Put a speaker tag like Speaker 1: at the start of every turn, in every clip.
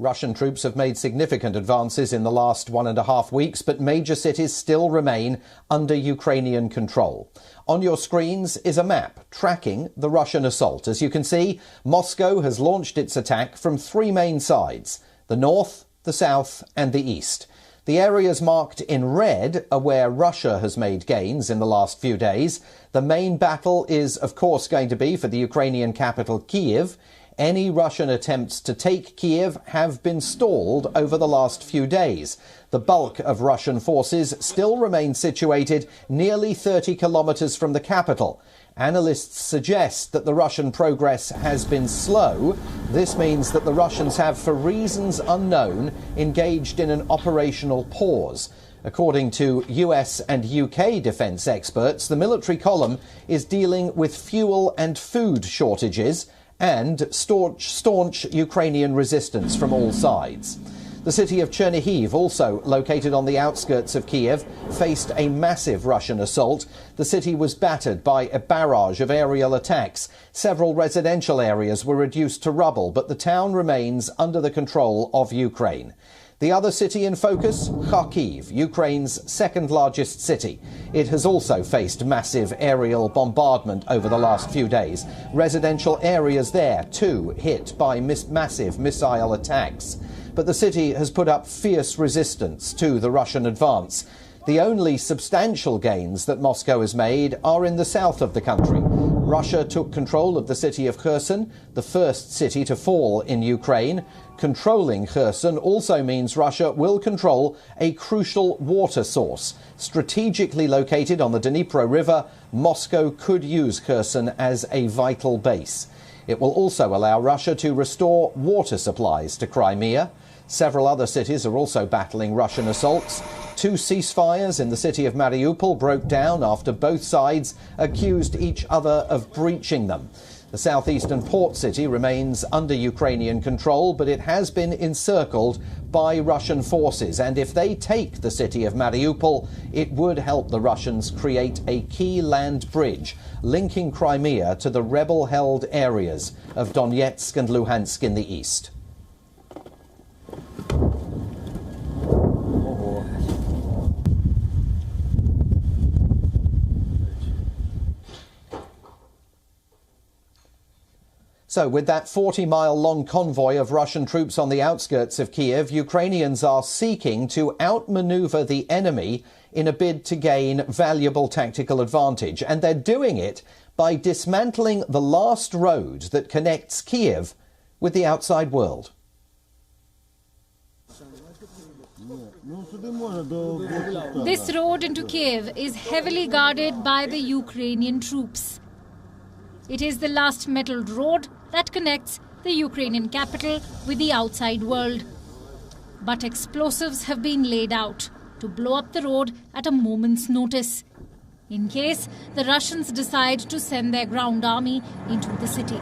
Speaker 1: Russian troops have made significant advances in the last 1.5 weeks, but major cities still remain under Ukrainian control. On your screens is a map tracking the Russian assault. As you can see, Moscow has launched its attack from 3 main sides: the north, the south and the east. The areas marked in red are where Russia has made gains in the last few days. The main battle is, of course, going to be for the Ukrainian capital, Kyiv. Any Russian attempts to take Kyiv have been stalled over the last few days. The bulk of Russian forces still remain situated nearly 30 kilometres from the capital. Analysts suggest that the Russian progress has been slow. This means that the Russians have, for reasons unknown, engaged in an operational pause. According to US and UK defence experts, the military column is dealing with fuel and food shortages and staunch Ukrainian resistance from all sides. The city of Chernihiv, also located on the outskirts of Kyiv, faced a massive Russian assault. The city was battered by a barrage of aerial attacks. Several residential areas were reduced to rubble, but the town remains under the control of Ukraine. The other city in focus, Kharkiv, Ukraine's second largest city. It has also faced massive aerial bombardment over the last few days. Residential areas there, too, hit by massive missile attacks. But the city has put up fierce resistance to the Russian advance. The only substantial gains that Moscow has made are in the south of the country. Russia took control of the city of Kherson, the first city to fall in Ukraine. Controlling Kherson also means Russia will control a crucial water source. Strategically located on the Dnipro River, Moscow could use Kherson as a vital base. It will also allow Russia to restore water supplies to Crimea. Several other cities are also battling Russian assaults. 2 ceasefires in the city of Mariupol broke down after both sides accused each other of breaching them. The southeastern port city remains under Ukrainian control, but it has been encircled by Russian forces. And if they take the city of Mariupol, it would help the Russians create a key land bridge linking Crimea to the rebel-held areas of Donetsk and Luhansk in the east. So with that 40-mile-long convoy of Russian troops on the outskirts of Kyiv, Ukrainians are seeking to outmaneuver the enemy in a bid to gain valuable tactical advantage. And they're doing it by dismantling the last road that connects Kyiv with the outside world.
Speaker 2: This road into Kyiv is heavily guarded by the Ukrainian troops. It is the last metalled road that connects the Ukrainian capital with the outside world. But explosives have been laid out to blow up the road at a moment's notice, in case the Russians decide to send their ground army into the city.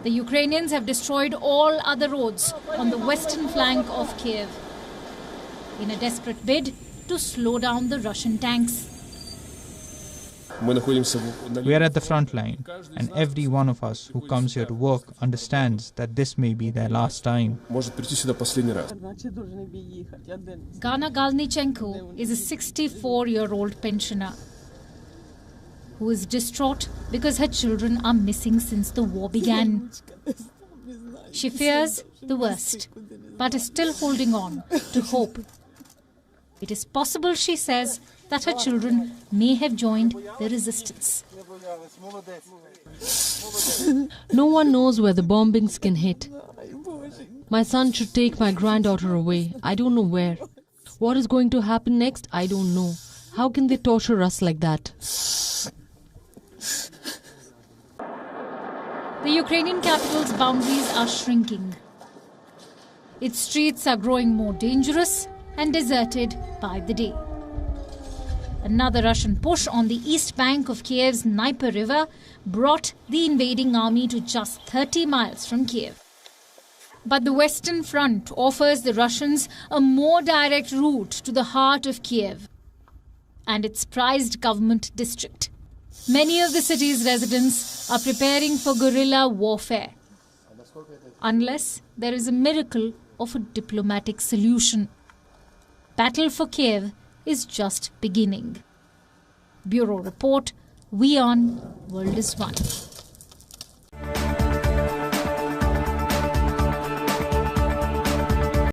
Speaker 2: The Ukrainians have destroyed all other roads on the western flank of Kyiv in a desperate bid to slow down the Russian tanks.
Speaker 3: We are at the front line, and every one of us who comes here to work understands that this may be their last time.
Speaker 2: Gana Galnichenko is a 64-year-old pensioner who is distraught because her children are missing since the war began. She fears the worst, but is still holding on to hope. It is possible, she says, that her children may have joined the resistance.
Speaker 4: No one knows where the bombings can hit. My son should take my granddaughter away. I don't know where. What is going to happen next? I don't know. How can they torture us like that?
Speaker 2: The Ukrainian capital's boundaries are shrinking. Its streets are growing more dangerous and deserted by the day. Another Russian push on the east bank of Kyiv's Dnipro River brought the invading army to just 30 miles from Kyiv. But the Western Front offers the Russians a more direct route to the heart of Kyiv and its prized government district. Many of the city's residents are preparing for guerrilla warfare, unless there is a miracle of a diplomatic solution. Battle for Kiev is just beginning. Bureau Report, WION, World is One.